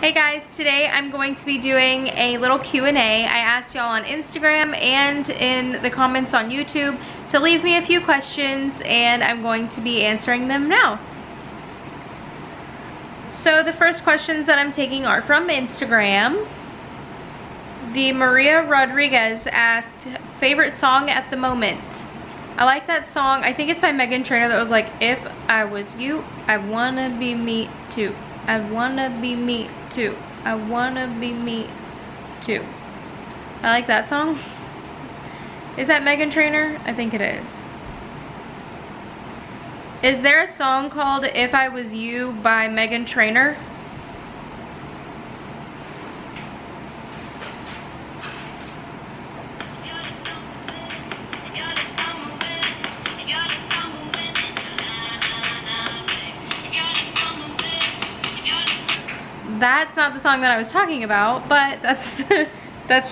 Hey guys, today I'm going to be doing a little Q&A. I asked y'all on Instagram and in the comments on YouTube to leave me a few questions, and I'm going to be answering them now. So the first questions that I'm taking are from Instagram. The Maria Rodriguez asked, favorite song at the moment? I like that song. I think it's by Meghan Trainor that was like, if I was you, I wanna be me too. I wanna be me too. I wanna be me too. I like that song. Is that Meghan Trainor? I think it is. Is there a song called If I Was You by Meghan Trainor? That's not the song that I was talking about, but that's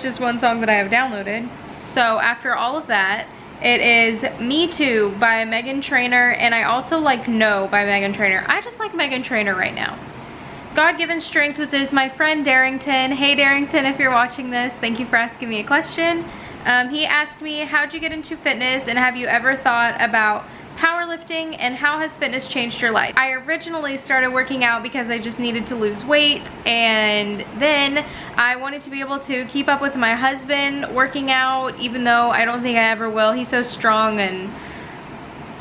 just one song that I have downloaded. So after all of that, it is Me Too by Meghan Trainor, and I also like No by Meghan Trainor. I just like Meghan Trainor right now. God-Given Strength, which is my friend Darrington. Hey Darrington, if you're watching this, thank you for asking me a question. He asked me, how'd you get into fitness, and have you ever thought about powerlifting, and how has fitness changed your life? I originally started working out because I just needed to lose weight, and then I wanted to be able to keep up with my husband working out, even though I don't think I ever will. He's so strong and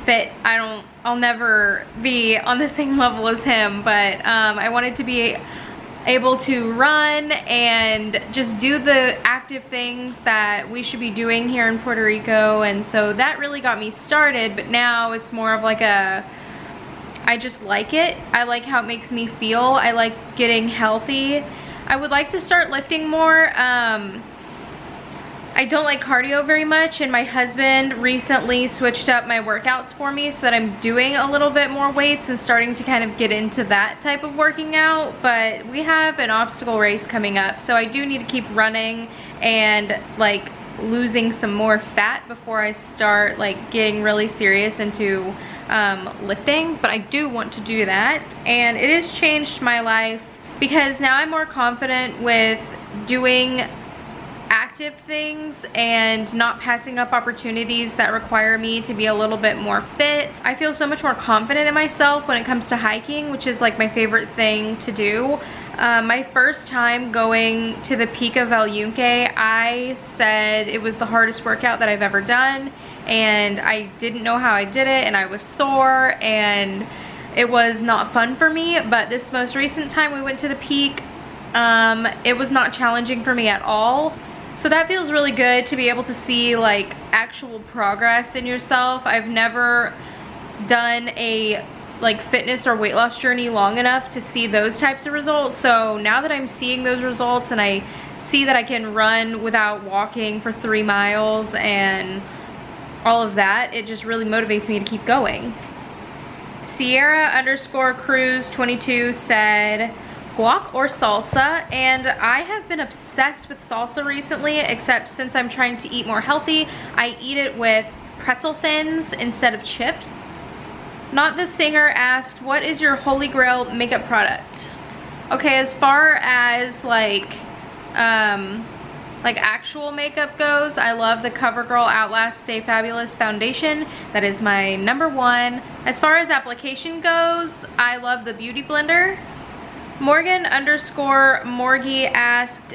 fit. I'll never be on the same level as him, but I wanted to be able to run and just do the active things that we should be doing here in Puerto Rico, and so that really got me started. But now it's more of like I just like it. I like how it makes me feel. I like getting healthy. I would like to start lifting more. I don't like cardio very much, and my husband recently switched up my workouts for me so that I'm doing a little bit more weights and starting to kind of get into that type of working out. But we have an obstacle race coming up, so I do need to keep running and like losing some more fat before I start like getting really serious into lifting. But I do want to do that, and it has changed my life because now I'm more confident with doing active things and not passing up opportunities that require me to be a little bit more fit. I feel so much more confident in myself when it comes to hiking, which is like my favorite thing to do. My first time going to the peak of El Yunque, I said it was the hardest workout that I've ever done, and I didn't know how I did it, and I was sore, and it was not fun for me. But this most recent time we went to the peak, it was not challenging for me at all. So that feels really good to be able to see like actual progress in yourself. I've never done a like fitness or weight loss journey long enough to see those types of results. So now that I'm seeing those results and I see that I can run without walking for 3 miles and all of that, it just really motivates me to keep going. Sierra_Cruz22 said, guac or salsa? And I have been obsessed with salsa recently, except since I'm trying to eat more healthy, I eat it with pretzel thins instead of chips. Not the Singer asked, what is your holy grail makeup product? Okay, as far as like actual makeup goes, I love the CoverGirl Outlast Stay Fabulous foundation. That is my #1. As far as application goes, I love the Beauty Blender. Morgan_Morgie asked,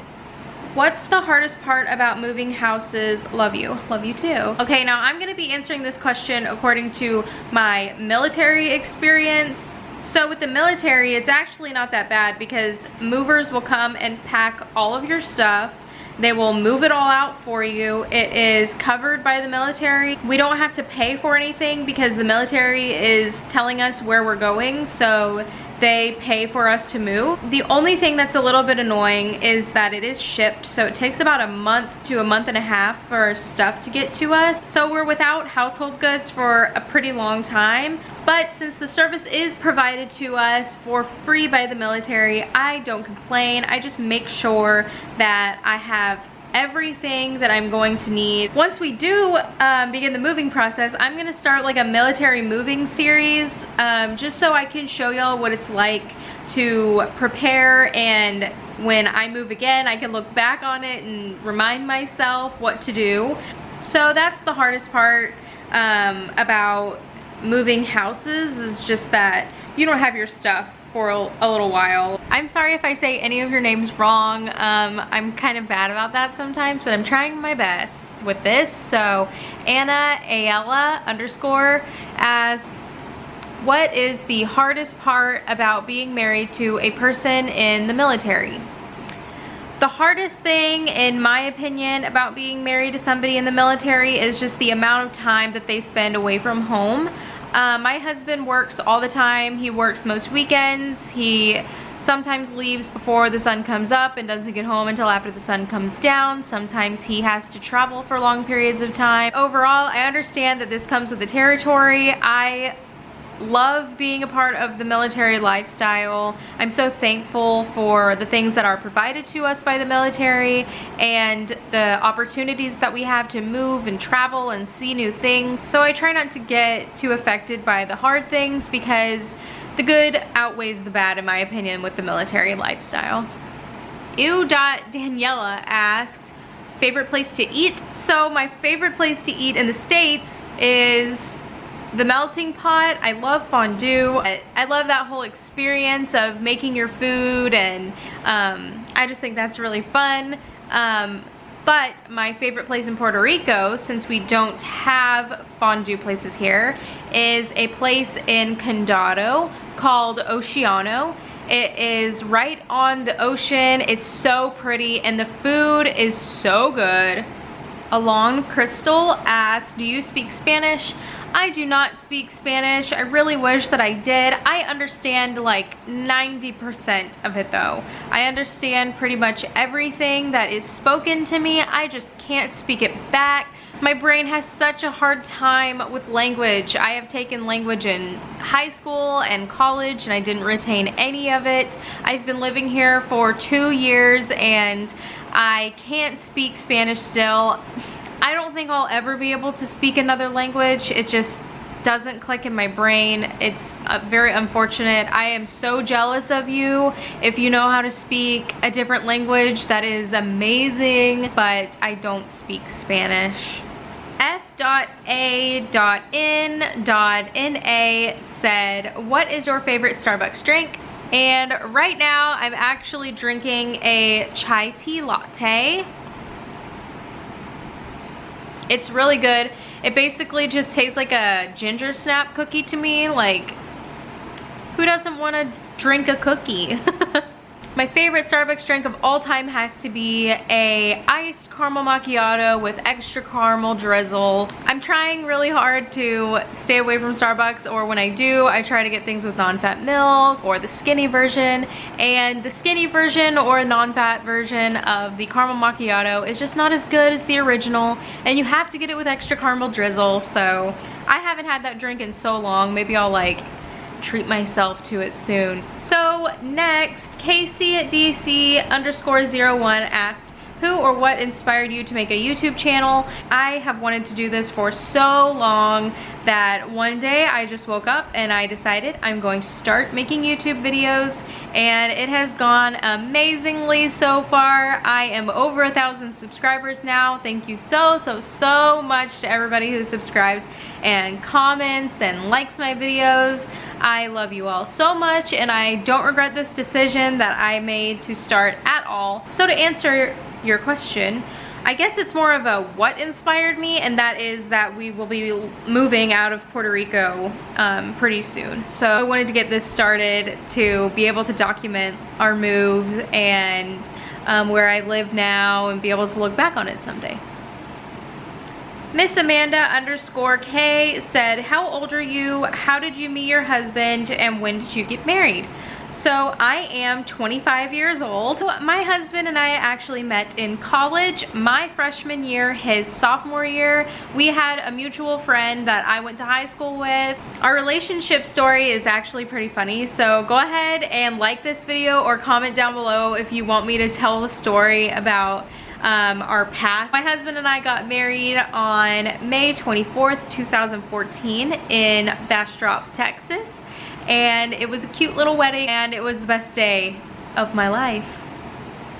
what's the hardest part about moving houses? Love you. Love you too. Okay, now I'm gonna be answering this question according to my military experience. So with the military, it's actually not that bad because movers will come and pack all of your stuff. They will move it all out for you. It is covered by the military. We don't have to pay for anything because the military is telling us where we're going, so they pay for us to move. The only thing that's a little bit annoying is that it is shipped, so it takes about a month to a month and a half for stuff to get to us. So we're without household goods for a pretty long time. But since the service is provided to us for free by the military, I don't complain. I just make sure that I have everything that I'm going to need. Once we do begin the moving process, I'm gonna start like a military moving series, just so I can show y'all what it's like to prepare, and when I move again, I can look back on it and remind myself what to do. So that's the hardest part about moving houses, is just that you don't have your stuff for a little while. I'm sorry if I say any of your names wrong. I'm kind of bad about that sometimes, but I'm trying my best with this. So Anna Ayala _ asks, what is the hardest part about being married to a person in the military? The hardest thing, in my opinion, about being married to somebody in the military is just the amount of time that they spend away from home. My husband works all the time. He works most weekends. He sometimes leaves before the sun comes up and doesn't get home until after the sun comes down. Sometimes he has to travel for long periods of time. Overall, I understand that this comes with the territory. I love being a part of the military lifestyle. I'm so thankful for the things that are provided to us by the military and the opportunities that we have to move and travel and see new things. So I try not to get too affected by the hard things, because the good outweighs the bad, in my opinion, with the military lifestyle. Daniela asked, favorite place to eat? So my favorite place to eat in the States is the Melting Pot. I love fondue. I love that whole experience of making your food, and I just think that's really fun. But my favorite place in Puerto Rico, since we don't have fondue places here, is a place in Condado called Oceano. It is right on the ocean. It's so pretty and the food is so good. Alon Crystal asked, do you speak Spanish? I do not speak Spanish. I really wish that I did. I understand like 90% of it though. I understand pretty much everything that is spoken to me. I just can't speak it back. My brain has such a hard time with language. I have taken language in high school and college and I didn't retain any of it. I've been living here for 2 years and I can't speak Spanish still. I don't think I'll ever be able to speak another language. It just doesn't click in my brain. It's very unfortunate. I am so jealous of you. If you know how to speak a different language, that is amazing, but I don't speak Spanish. F.A.N.N.A said, what is your favorite Starbucks drink? And right now I'm actually drinking a chai tea latte. It's really good. It basically just tastes like a ginger snap cookie to me. Like, who doesn't want to drink a cookie? My favorite Starbucks drink of all time has to be a iced caramel macchiato with extra caramel drizzle. I'm trying really hard to stay away from Starbucks, or when I do, I try to get things with non-fat milk or the skinny version. And the skinny version or non-fat version of the caramel macchiato is just not as good as the original, and you have to get it with extra caramel drizzle. So I haven't had that drink in so long. Maybe I'll like treat myself to it soon. So next, KCDC_01 asked, who or what inspired you to make a YouTube channel? I have wanted to do this for so long that one day I just woke up and I decided I'm going to start making YouTube videos, and it has gone amazingly so far. I am over 1,000 subscribers now. Thank you so much to everybody who subscribed and comments and likes my videos. I love you all so much, and I don't regret this decision that I made to start at all. So to answer your question, I guess it's more of a what inspired me, and that is that we will be moving out of Puerto Rico pretty soon. So I wanted to get this started to be able to document our move and where I live now, and be able to look back on it someday. Miss Amanda_K said, how old are you? How did you meet your husband? And when did you get married? So I am 25 years old. So my husband and I actually met in college, my freshman year, his sophomore year. We had a mutual friend that I went to high school with. Our relationship story is actually pretty funny. So go ahead and like this video or comment down below if you want me to tell the story about our past. My husband and I got married on May 24th, 2014 in Bastrop, Texas. And it was a cute little wedding and it was the best day of my life.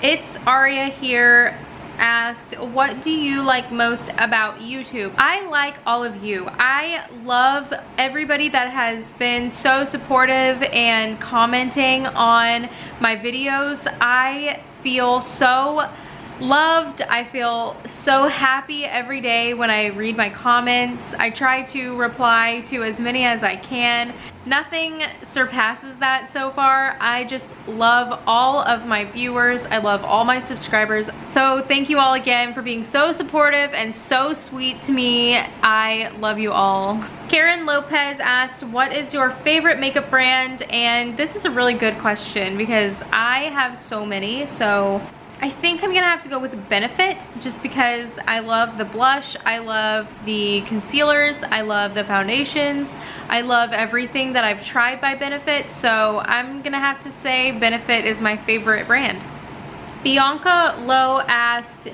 It's Aria here. Asked, what do you like most about YouTube? I like all of you. I love everybody that has been so supportive and commenting on my videos. I feel so loved. I feel so happy every day when I read my comments. I try to reply to as many as I can. Nothing surpasses that so far. I just love all of my viewers. I love all my subscribers. So thank you all again for being so supportive and so sweet to me. I love you all. Karen Lopez asked, what is your favorite makeup brand? And this is a really good question because I have so many. So I think I'm gonna have to go with Benefit just because I love the blush, I love the concealers, I love the foundations, I love everything that I've tried by Benefit, so I'm gonna have to say Benefit is my favorite brand. Bianca Lowe asked,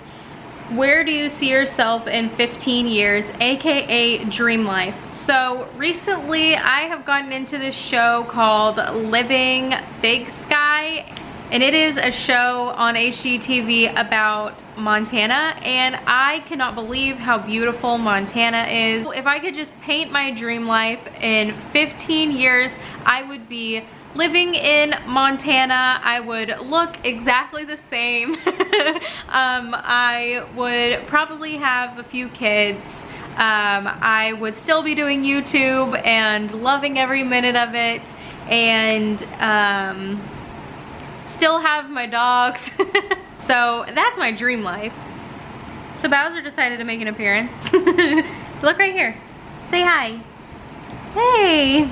where do you see yourself in 15 years, aka Dream Life? So recently I have gotten into this show called Living Big Sky. And it is a show on HGTV about Montana, and I cannot believe how beautiful Montana is. If I could just paint my dream life in 15 years, I would be living in Montana. I would look exactly the same. I would probably have a few kids. I would still be doing YouTube and loving every minute of it, and still have my dogs. So that's my dream life. So Bowser decided to make an appearance. Look right here. Say hi. Hey.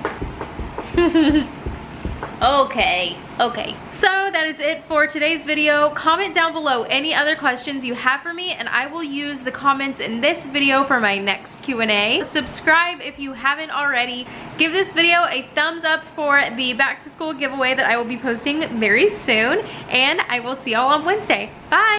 Okay. So that is it for today's video. Comment down below any other questions you have for me and I will use the comments in this video for my next Q&A. Subscribe if you haven't already. Give this video a thumbs up for the back to school giveaway that I will be posting very soon, and I will see y'all on Wednesday. Bye.